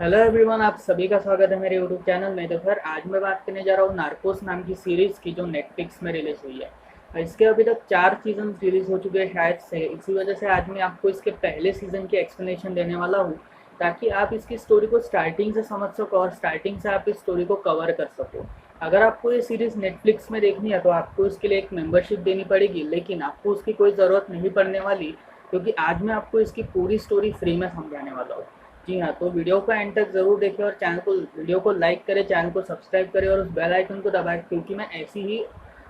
Hello everyone, आप सभी का स्वागत है मेरे यूट्यूब चैनल में। तो फिर आज मैं बात करने जा रहा हूँ नार्कोस नाम की सीरीज़ की, जो नेटफ्लिक्स में रिलीज हुई है। इसके अभी तक 4 सीजन रिलीज हो चुके हैं शायद से। इसी वजह से आज मैं आपको इसके पहले सीजन की एक्सप्लेनेशन देने वाला हूँ, ताकि आप इसकी स्टोरी को स्टार्टिंग से समझ सको और स्टार्टिंग से आप इस स्टोरी को कवर कर सको। अगर आपको ये सीरीज़ नेटफ्लिक्स में देखनी है तो आपको इसके लिए एक मेंबरशिप देनी पड़ेगी, लेकिन आपको उसकी कोई ज़रूरत नहीं पड़ने वाली, क्योंकि आज मैं आपको इसकी पूरी स्टोरी फ्री में समझाने वाला हूँ। जी हाँ, तो वीडियो को एंड तक ज़रूर देखें और वीडियो को लाइक करें, चैनल को सब्सक्राइब करें और उस बेल आइकन को दबाएं, क्योंकि मैं ऐसी ही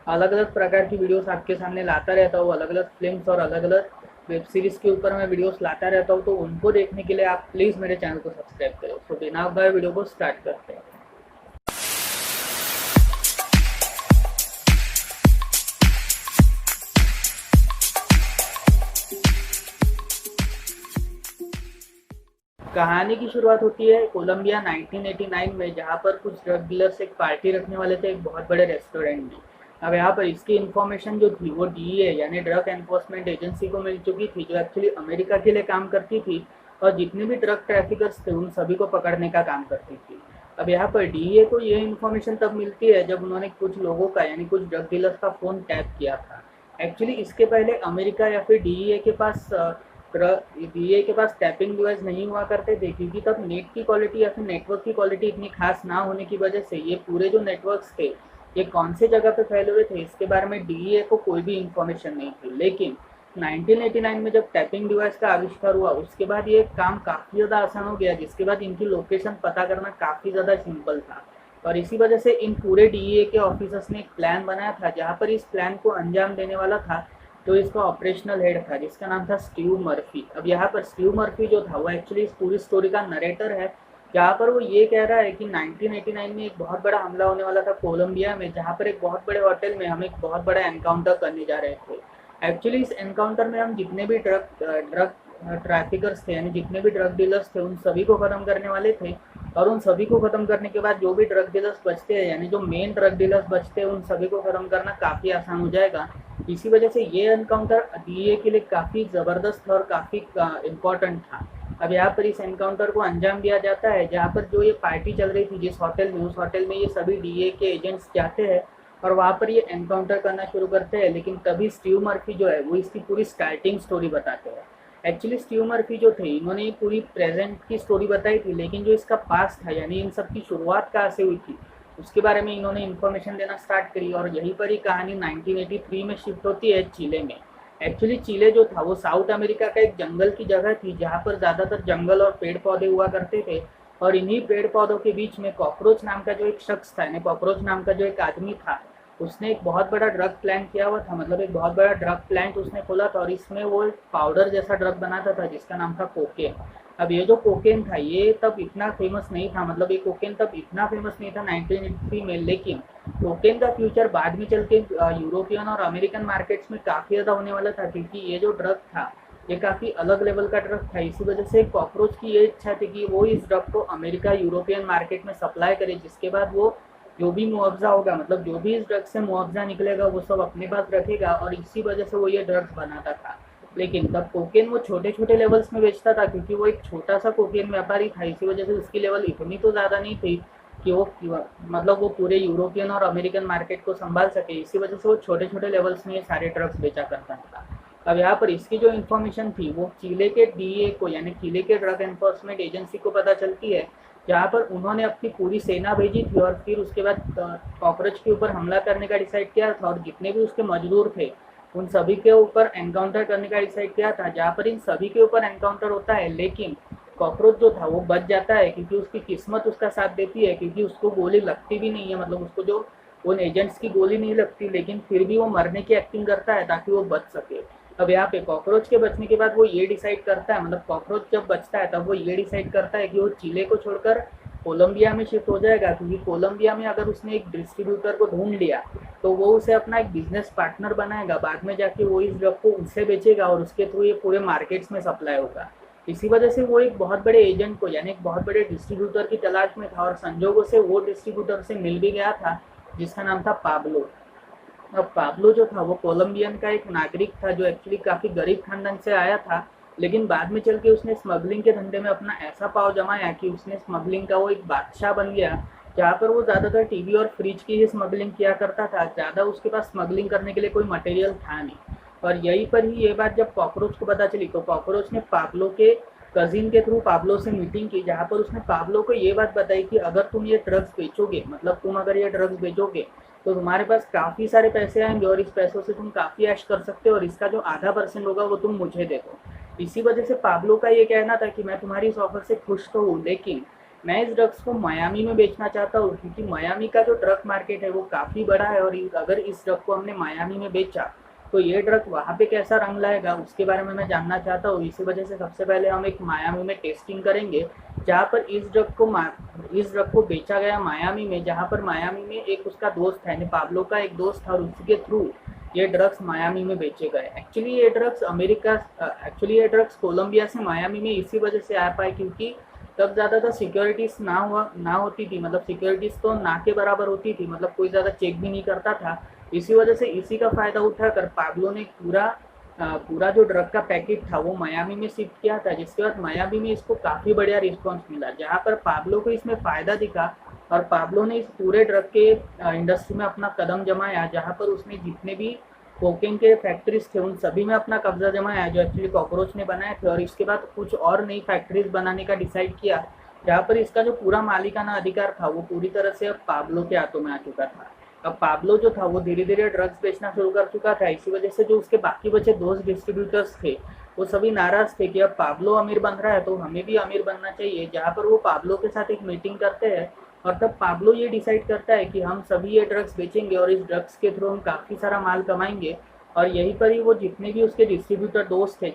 अलग अलग प्रकार की वीडियोस आपके सामने लाता रहता हूँ। अलग अलग फिल्म्स और अलग अलग वेब सीरीज़ के ऊपर मैं वीडियोस लाता रहता हूँ, तो उनको देखने के लिए आप प्लीज़ मेरे चैनल को सब्सक्राइब करें। तो बिना भय वीडियो को स्टार्ट करते हैं। कहानी की शुरुआत होती है कोलंबिया 1989 में, जहाँ पर कुछ ड्रग डीलर्स एक पार्टी रखने वाले थे एक बहुत बड़े रेस्टोरेंट में। अब यहाँ पर इसकी इन्फॉर्मेशन जो थी वो डीईए यानी ड्रग एनफोर्समेंट एजेंसी को मिल चुकी थी, जो एक्चुअली अमेरिका के लिए काम करती थी और जितने भी ड्रग ट्रैफिकर्स थे उन सभी को पकड़ने का काम करती थी। अब यहाँ पर डीईए को ये इन्फॉर्मेशन तब मिलती है जब उन्होंने कुछ लोगों का यानी कुछ ड्रग डीलर्स का फ़ोन टैप किया था। एक्चुअली इसके पहले अमेरिका या फिर डीईए के पास टैपिंग डिवाइस नहीं हुआ करते थे, क्योंकि तब नेट की क्वालिटी या फिर नेटवर्क की क्वालिटी इतनी खास ना होने की वजह से ये पूरे जो नेटवर्क्स थे ये कौन से जगह पे फैले हुए थे इसके बारे में डीईए को कोई भी इंफॉर्मेशन नहीं थी। लेकिन 1989 में जब टैपिंग डिवाइस का आविष्कार हुआ उसके बाद ये काम काफ़ी ज़्यादा आसान हो गया, जिसके बाद इनकी लोकेशन पता करना काफ़ी ज़्यादा सिंपल था। और इसी वजह से इन पूरे डीईए के ऑफिसर्स ने एक प्लान बनाया था, जहाँ पर इस प्लान को अंजाम देने वाला था तो इसका ऑपरेशनल हेड था, जिसका नाम था स्टीव मर्फी। अब यहाँ पर स्टीव मर्फी जो था वो एक्चुअली इस पूरी स्टोरी का नरेटर है, जहाँ पर वो ये कह रहा है कि 1989 में एक बहुत बड़ा हमला होने वाला था कोलंबिया में, जहाँ पर एक बहुत बड़े होटल में हम एक बहुत बड़ा एनकाउंटर करने जा रहे थे। एक्चुअली इस एनकाउंटर में हम जितने भी ड्रग ड्रग ट्रैफिकर्स थे यानी जितने भी ड्रग डीलर्स थे उन सभी को ख़त्म करने वाले थे। और उन सभी को ख़त्म करने के बाद जो भी ड्रग डीलर्स बचते हैं यानी जो मेन ड्रग डीलर्स बचते हैं उन सभी को ख़त्म करना काफ़ी आसान हो जाएगा। इसी वजह से ये एनकाउंटर डीए के लिए काफ़ी ज़बरदस्त और काफ़ी इम्पोर्टेंट था। अब यहाँ पर इस एनकाउंटर को अंजाम दिया जाता है, जहाँ पर जो ये पार्टी चल रही थी जिस होटल में, उस होटल में ये सभी डीए के एजेंट्स जाते हैं और वहाँ पर ये एनकाउंटर करना शुरू करते हैं। लेकिन तभी स्टीव मर्फी जो है वो इसकी पूरी स्टार्टिंग स्टोरी बताते हैं। एक्चुअली स्टीव मर्फी जो थे इन्होंने ये पूरी प्रेजेंट की स्टोरी बताई थी, लेकिन जो इसका पास्ट था यानी इन सब की शुरुआत कहाँ से हुई थी उसके बारे में इन्होंने इन्फॉर्मेशन देना स्टार्ट करी। और यहीं पर ही कहानी 1983 में शिफ्ट होती है चिले में। एक्चुअली चिले जो था वो साउथ अमेरिका का एक जंगल की जगह थी, जहाँ पर ज़्यादातर जंगल और पेड़ पौधे हुआ करते थे। और इन्हीं पेड़ पौधों के बीच में कॉकरोच नाम का जो एक शख्स था यानी कॉकरोच नाम का जो एक आदमी था, उसने एक बहुत बड़ा ड्रग प्लांट किया हुआ था, मतलब एक बहुत बड़ा ड्रग प्लांट उसने खोला था और इसमें वो एक पाउडर जैसा ड्रग बनाता था जिसका नाम था कोकेन। अब ये जो कोकेन था ये तब इतना फेमस नहीं था, मतलब ये कोकेन तब इतना फेमस नहीं था 1983 में। लेकिन कोकेन का फ्यूचर बाद में चल के यूरोपियन और अमेरिकन मार्केट्स में काफ़ी ज़्यादा होने वाला था, क्योंकि ये जो ड्रग था ये काफ़ी अलग लेवल का ड्रग था। इसी वजह से कॉकरोच की ये इच्छा थी कि वो इस ड्रग को अमेरिका यूरोपियन मार्केट में सप्लाई करे, जिसके बाद वो जो भी मुआवजा होगा, मतलब जो भी इस ड्रग से मुआवजा निकलेगा वो सब अपने पास रखेगा, और इसी वजह से वो ये ड्रग्स बनाता था। लेकिन तब कोकेन वो छोटे छोटे लेवल्स में बेचता था, क्योंकि वो एक छोटा सा कोकेन व्यापारी था। इसी वजह से उसकी लेवल इतनी तो ज़्यादा नहीं थी कि वो मतलब वो पूरे यूरोपियन और अमेरिकन मार्केट को संभाल सके। इसी वजह से वो छोटे छोटे लेवल्स में ये सारे ड्रग्स बेचा करता था। अब यहाँ पर इसकी जो इन्फॉर्मेशन थी वो चिले के डीए को यानी चिले के ड्रग एनफोर्समेंट एजेंसी को पता चलती है, जहाँ पर उन्होंने अपनी पूरी सेना भेजी थी और फिर उसके बाद कॉकरोच के ऊपर हमला करने का डिसाइड किया था, और जितने भी उसके मजदूर थे उन सभी के ऊपर एनकाउंटर करने का डिसाइड किया था, जहाँ पर इन सभी के ऊपर एनकाउंटर होता है। लेकिन कॉकरोच जो था वो बच जाता है, क्योंकि उसकी किस्मत उसका साथ देती है, क्योंकि उसको गोली लगती भी नहीं है, मतलब उसको जो उन एजेंट्स की गोली नहीं लगती, लेकिन फिर भी वो मरने की एक्टिंग करता है ताकि वो बच सके। अब यहाँ पे कॉकरोच के बचने के बाद वो ये डिसाइड करता है, मतलब कॉकरोच जब बचता है तब वो ये डिसाइड करता है कि वो चिले को छोड़कर कोलंबिया में शिफ्ट हो जाएगा, क्योंकि कोलंबिया में अगर उसने एक डिस्ट्रीब्यूटर को ढूंढ लिया तो वो उसे अपना एक बिजनेस पार्टनर बनाएगा, बाद में जाके वो इस ड्रग को उससे बेचेगा और उसके थ्रू ये पूरे मार्केट्स में सप्लाई होगा। इसी वजह से वो एक बहुत बड़े एजेंट को यानी एक बहुत बड़े डिस्ट्रीब्यूटर की तलाश में था, और संजोगों से वो डिस्ट्रीब्यूटर से मिल भी गया था जिसका नाम था पाब्लो। अब पाब्लो जो था वो कोलंबियन का एक नागरिक था, जो एक्चुअली काफ़ी गरीब खानदान से आया था। लेकिन बाद में चल के उसने स्मगलिंग के धंधे में अपना ऐसा पाव जमाया कि उसने स्मगलिंग का वो एक बादशाह बन गया, जहाँ पर वो ज़्यादातर टीवी और फ्रिज की ही स्मगलिंग किया करता था। ज़्यादा उसके पास स्मगलिंग करने के लिए कोई मटेरियल था नहीं। और यहीं पर ही ये बात जब कॉकरोच को पता चली, तो कॉकरोच ने पाब्लो के कजिन के थ्रू पाब्लो से मीटिंग की, जहाँ पर उसने पाब्लो को ये बात बताई कि अगर तुम ये ड्रग्स बेचोगे, मतलब तुम अगर ये ड्रग्स बेचोगे तो तुम्हारे पास काफ़ी सारे पैसे आएंगे और इस पैसों से तुम काफ़ी ऐश कर सकते हो, और इसका जो आधा % होगा वो तुम मुझे दे दो। इसी वजह से पाब्लो का ये कहना था कि मैं तुम्हारी इस ऑफर से खुश तो हूँ, लेकिन मैं इस ड्रग्स को मायामी में बेचना चाहता हूँ, क्योंकि मायामी का जो ड्रग मार्केट है वो काफ़ी बड़ा है, और अगर इस ड्रग को हमने मायामी में बेचा तो ये ड्रग वहाँ पे कैसा रंग लाएगा उसके बारे में मैं जानना चाहता हूँ। इसी वजह से सबसे पहले हम एक मायामी में टेस्टिंग करेंगे, जहाँ पर इस ड्रग को बेचा गया मायामी में, जहाँ पर मायामी में एक उसका दोस्त है, यानी पाब्लो का एक दोस्त था, और उसी के थ्रू ये ड्रग्स मायामी में बेचे गए। एक्चुअली ये ड्रग्स कोलंबिया से मायामी में इसी वजह से आ पाए क्योंकि तब ज़्यादातर सिक्योरिटीज़ ना होती थी, मतलब सिक्योरिटीज़ तो ना के बराबर होती थी, मतलब कोई ज़्यादा चेक भी नहीं करता था। इसी वजह से इसी का फ़ायदा उठाकर पाब्लो ने पूरा जो ड्रग का पैकेट था वो मायामी में शिफ्ट किया था, जिसके बाद मायामी में इसको काफ़ी बढ़िया रिस्पॉन्स मिला, जहाँ पर पाब्लो को इसमें फ़ायदा दिखा, और पाब्लो ने इस पूरे ड्रग के इंडस्ट्री में अपना कदम जमाया, जहाँ पर उसने जितने भी कोकेन के फैक्ट्रीज थे उन सभी में अपना कब्जा जमाया, जो एक्चुअली कॉकरोच ने बनाए थे, और इसके बाद कुछ और नई फैक्ट्रीज बनाने का डिसाइड किया, जहाँ पर इसका जो पूरा मालिकाना अधिकार था वो पूरी तरह से अब पाब्लो के हाथों में आ चुका था। अब पाब्लो जो था वो धीरे धीरे ड्रग्स बेचना शुरू कर चुका था। इसी वजह से जो उसके बाकी बचे दोस्त डिस्ट्रीब्यूटर्स थे वो सभी नाराज थे कि अब पाब्लो अमीर बन रहा है तो हमें भी अमीर बनना चाहिए, जहाँ पर वो पाब्लो के साथ एक मीटिंग करते हैं, और तब पाब्लो ये डिसाइड करता है कि हम सभी ये ड्रग्स बेचेंगे और इस ड्रग्स के थ्रू हम काफ़ी सारा माल कमाएंगे। और यहीं पर ही वो जितने भी उसके डिस्ट्रीब्यूटर दोस्त थे,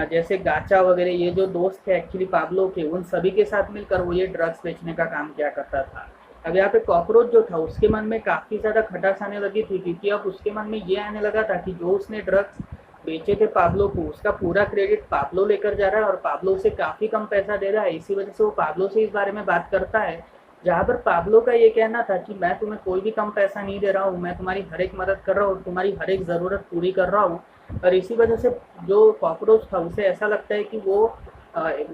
जैसे गाचा वगैरह, ये जो दोस्त थे एक्चुअली पाब्लो के, उन सभी के साथ मिलकर वो ये ड्रग्स बेचने का काम किया करता था। अब यहाँ पे कॉकरोच जो था उसके मन में काफ़ी ज़्यादा खटास आने लगी थी, क्योंकि अब उसके मन में ये आने लगा था कि जो उसने ड्रग्स बेचे थे पाब्लो को, उसका पूरा क्रेडिट पाब्लो लेकर जा रहा है और पाब्लो उसे काफ़ी कम पैसा दे रहा है। इसी वजह से वो पाब्लो से इस बारे में बात करता है, जहाँ पर पाब्लो का ये कहना था कि मैं तुम्हें कोई भी कम पैसा नहीं दे रहा हूँ, मैं तुम्हारी हर एक मदद कर रहा हूँ, तुम्हारी हर एक ज़रूरत पूरी कर रहा हूँ। और इसी वजह से जो कॉकरोच था उसे ऐसा लगता है कि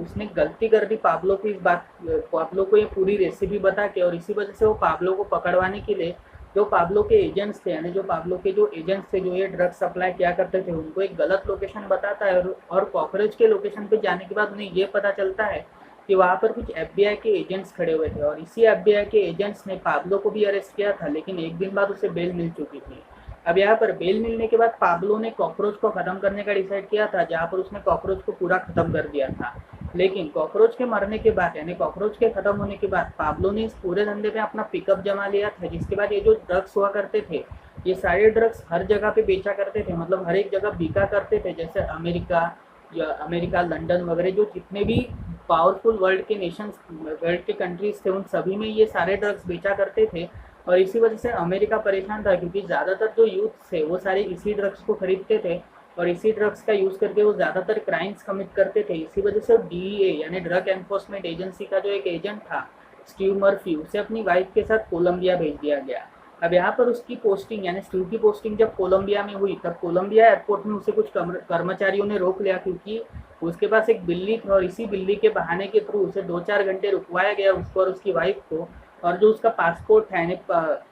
उसने गलती कर दी पाब्लो को ये पूरी रेसिपी बता के, और इसी वजह से वो पाब्लो को पकड़वाने के लिए जो पाब्लो के एजेंट्स थे, यानी जो पाब्लो के जो एजेंट्स थे जो ये ड्रग्स सप्लाई किया करते थे, उनको एक गलत लोकेशन बताता है, और कॉकरोच के लोकेशन पे जाने के बाद उन्हें ये पता चलता है कि वहाँ पर कुछ FBI के एजेंट्स खड़े हुए थे, और इसी FBI के एजेंट्स ने पाब्लो को भी अरेस्ट किया था, लेकिन एक दिन बाद उसे बेल मिल चुकी थी। अब यहाँ पर बेल मिलने के बाद पाब्लो ने कॉकरोच को ख़त्म करने का डिसाइड किया था, जहाँ पर उसने कॉकरोच को पूरा ख़त्म कर दिया था। लेकिन कॉकरोच के मरने के बाद, यानी कॉकरोच के ख़त्म होने के बाद, पाब्लो ने इस पूरे धंधे में अपना पिकअप जमा लिया था, जिसके बाद ये जो ड्रग्स हुआ करते थे, ये सारे ड्रग्स हर जगह पे बेचा करते थे, मतलब हर एक जगह बिका करते थे, जैसे अमेरिका, लंदन वगैरह, जो जितने भी पावरफुल वर्ल्ड के कंट्रीज थे उन सभी में ये सारे ड्रग्स बेचा करते थे। और इसी वजह से अमेरिका परेशान था, क्योंकि ज़्यादातर जो यूथ थे वो सारे इसी ड्रग्स को खरीदते थे, और इसी ड्रग्स का यूज़ करके वो ज़्यादातर क्राइम्स कमिट करते थे। इसी वजह से DEA यानी ड्रग एनफोर्समेंट एजेंसी का जो एक एजेंट था स्टीव मर्फी, उसे अपनी वाइफ के साथ कोलंबिया भेज दिया गया। अब यहाँ पर उसकी पोस्टिंग, यानी स्टीव की पोस्टिंग जब कोलंबिया में हुई, तब कोलंबिया एयरपोर्ट में उसे कुछ कर्मचारियों ने रोक लिया, क्योंकि उसके पास एक बिल्ली थी, और इसी बिल्ली के बहाने के थ्रू उसे 2-4 घंटे रुकवाया गया, उसको और उसकी वाइफ को। और जो उसका पासपोर्ट था, यानी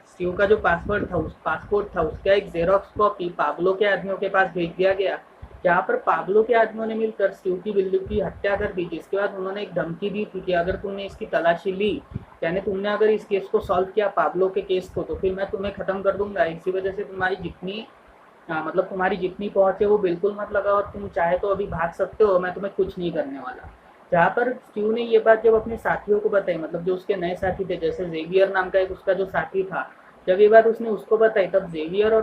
स्टीव का जो पासपोर्ट था उसका एक जेरोक्स कॉपी पाब्लो के आदमियों के पास भेज दिया गया, जहाँ पर पाब्लो के आदमियों ने मिलकर स्टीव की बिल्ली की हत्या कर दी, जिसके बाद उन्होंने एक धमकी दी थी कि अगर तुमने इसकी तलाशी ली, यानी तुमने अगर इस केस को सॉल्व किया, पाब्लो के केस को, तो फिर मैं तुम्हें ख़त्म कर दूंगा। इसी वजह से तुम्हारी जितनी पहुँच है वो बिल्कुल मत लगाओ, और तुम चाहे तो अभी भाग सकते हो, मैं तुम्हें कुछ नहीं करने वाला। जहाँ पर स्टीव ने ये बात जब अपने साथियों को बताई, मतलब जो उसके नए साथी थे, जैसे जेवियर नाम का एक उसका जो साथी था, जब ये बात उसने उसको बताई, तब जेवियर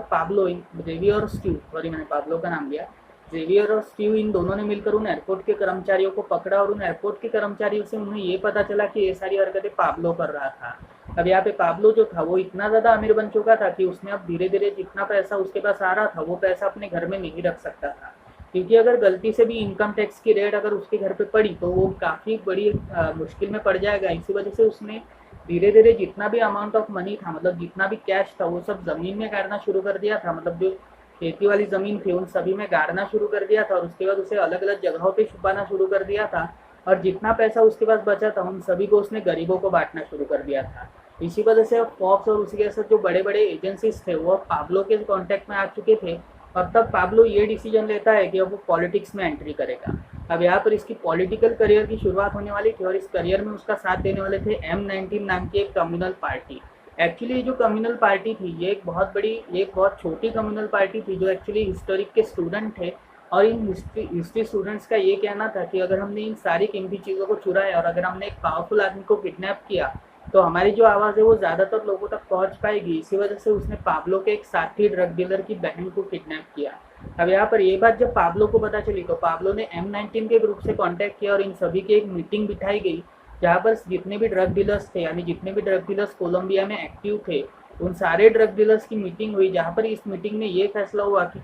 और स्टीव, सॉरी मैंने पाब्लो का नाम लिया, जेवियर और स्टीव इन दोनों ने मिलकर उन एयरपोर्ट के कर्मचारियों को पकड़ा, और उन एयरपोर्ट के कर्मचारियों से उन्हें ये पता चला कि ये सारी हरकतें पाब्लो कर रहा था। अब यहाँ पे पाब्लो जो था वो इतना ज़्यादा अमीर बन चुका था कि उसने अब धीरे धीरे जितना पैसा उसके पास आ रहा था वो पैसा अपने घर में नहीं रख सकता था, क्योंकि अगर गलती से भी इनकम टैक्स की रेट अगर उसके घर पे पड़ी तो वो काफ़ी बड़ी मुश्किल में पड़ जाएगा। इसी वजह से उसने धीरे धीरे जितना भी अमाउंट ऑफ मनी था, मतलब जितना भी कैश था, वो सब ज़मीन में गाड़ना शुरू कर दिया था, मतलब जो खेती वाली ज़मीन थी उन सभी में गाड़ना शुरू कर दिया था और उसके बाद उसे अलग अलग जगहों पे छुपाना शुरू कर दिया था और जितना पैसा उसके पास बचा था उन सभी को उसने गरीबों को बांटना शुरू कर दिया था। इसी वजह से अब फॉक्स और उसी के साथ जो बड़े बड़े एजेंसीज थे वो अब पाब्लो के कॉन्टेक्ट में आ चुके थे और तब पाब्लो ये डिसीजन लेता है कि अब वो पॉलिटिक्स में एंट्री करेगा। अब यहाँ पर इसकी पॉलिटिकल करियर की शुरुआत होने वाली थी और इस करियर में उसका साथ देने वाले थे M19 नाम की एक कम्युनल पार्टी। एक्चुअली ये जो कम्युनल पार्टी थी ये एक बहुत छोटी कम्युनल पार्टी थी जो एक्चुअली हिस्टोरिक के स्टूडेंट थे और इन हिस्ट्री स्टूडेंट्स का ये कहना था कि अगर हमने इन सारी कीमती चीज़ों को चुराया और अगर हमने एक पावरफुल आदमी को किडनैप किया तो हमारी जो आवाज़ है वो ज़्यादातर लोगों तक पहुंच पाएगी। इसी वजह से उसने पाब्लो के एक साथी ड्रग डीलर की बहन को किडनैप किया। अब यहाँ पर ये बात जब पाब्लो को पता चली तो पाब्लो ने M19 के ग्रुप से कांटेक्ट किया और इन सभी की एक मीटिंग बिठाई गई जहाँ पर जितने भी ड्रग डीलर्स थे यानी जितने भी ड्रग डीलर्स कोलंबिया में एक्टिव थे उन सारे ड्रग डीलर्स की मीटिंग हुई, जहाँ पर इस मीटिंग में ये फैसला हुआ कि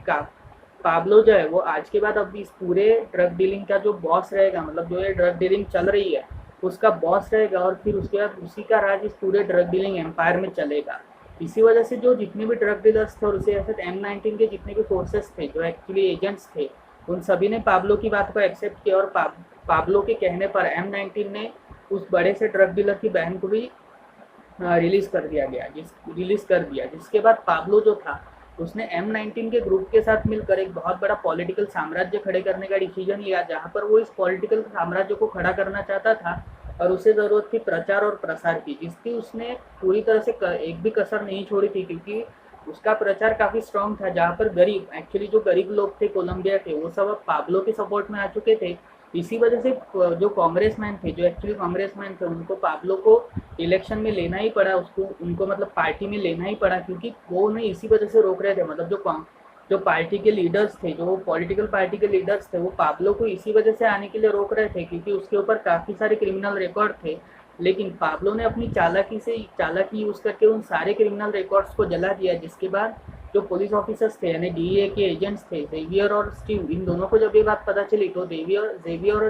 पाब्लो जो है वो आज के बाद अब इस पूरे ड्रग डीलिंग का जो बॉस रहेगा, मतलब जो ये ड्रग डीलिंग चल रही है उसका बॉस रहेगा और फिर उसके बाद उसी का राज इस पूरे ड्रग डीलिंग एम्पायर में चलेगा। इसी वजह से जो जितने भी ड्रग डीलर्स थे और उसी ऐसे M19 के जितने भी फोर्सेस थे जो एक्चुअली एजेंट्स थे उन सभी ने पाब्लो की बात को एक्सेप्ट किया और पाब्लो के कहने पर M19 ने उस बड़े से ड्रग डीलर की बहन को भी रिलीज कर दिया जिसके बाद पाब्लो जो था उसने M19 के ग्रुप के साथ मिलकर एक बहुत बड़ा पॉलिटिकल साम्राज्य खड़े करने का डिसीजन लिया, जहाँ पर वो इस पॉलिटिकल साम्राज्य को खड़ा करना चाहता था और उसे ज़रूरत थी प्रचार और प्रसार की, जिसकी उसने पूरी तरह से एक भी कसर नहीं छोड़ी थी क्योंकि उसका प्रचार काफ़ी स्ट्रॉन्ग था। जहाँ पर एक्चुअली जो गरीब लोग थे कोलंबिया के वो सब अब पाब्लो के सपोर्ट में आ चुके थे। इसी वजह से जो कांग्रेसमैन थे जो एक्चुअली कांग्रेसमैन थे उनको पाब्लो को इलेक्शन में लेना ही पड़ा, उनको मतलब पार्टी में लेना ही पड़ा क्योंकि वो उन्हें इसी वजह से रोक रहे थे। मतलब जो पार्टी के लीडर्स थे, जो पॉलिटिकल पार्टी के लीडर्स थे, वो पाब्लो को इसी वजह से आने के लिए रोक रहे थे क्योंकि उसके ऊपर काफ़ी सारे क्रिमिनल रिकॉर्ड थे। लेकिन पाब्लो ने अपनी चालाकी यूज़ करके उन सारे क्रिमिनल रिकॉर्ड्स को जला दिया, जिसके बाद जो पुलिस ऑफिसर्स थे यानी DEA के एजेंट्स थे जेवियर और स्टीव, इन दोनों को जब ये बात पता चली तो जेवियर